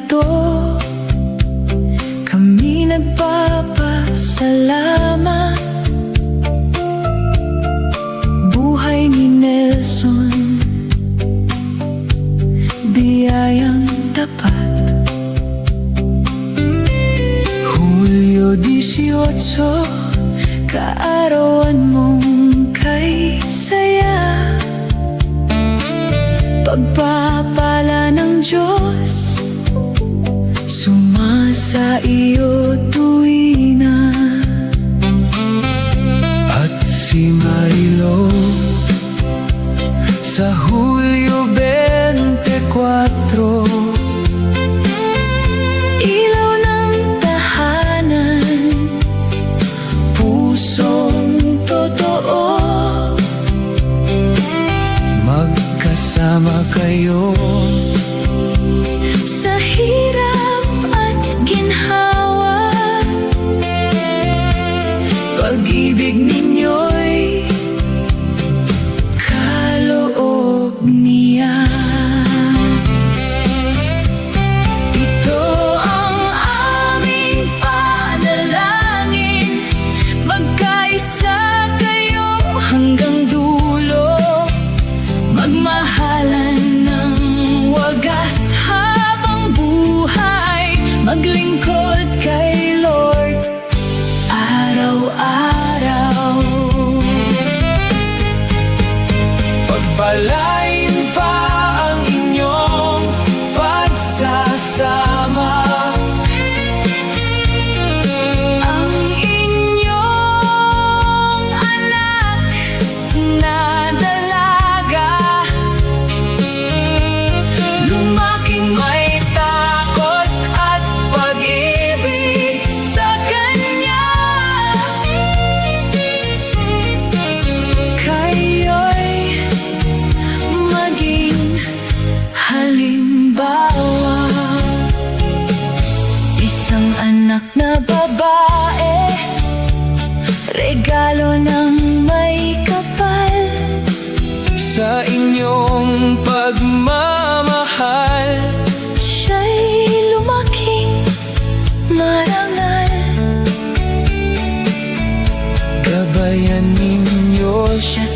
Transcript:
ito, kami nagpapasalamat. Buhay ni Nelson, biyayang tapat. Hulyo 18, kaarawan mong kay saya. Pagpapala ng Diyos, sumasa iyo tuwina. At si Marilo, sa Hulyo 24, ilaw ng tahanan, pusong totoo. Magkasama kayo sa hirap at ginhawa. Pag-ibig ninyo'y kaloob niya. Ito ang aming panalangin, magkaisa kayo hanggang dulo. Magmahalan ng wagas habang buhay, maglingkod kay Lord araw-araw. Pagpalain pa ang inyong pagsasama, ang inyong anak na dalaga, lumaking may takot at pag-ibig sa Kanya. Kayo'y maging halimbawa. Isang anak na babae, regalo ng may kapal. Sa inyong pagmamahal, siya'y lumaking marangal. Gabayan ninyo siya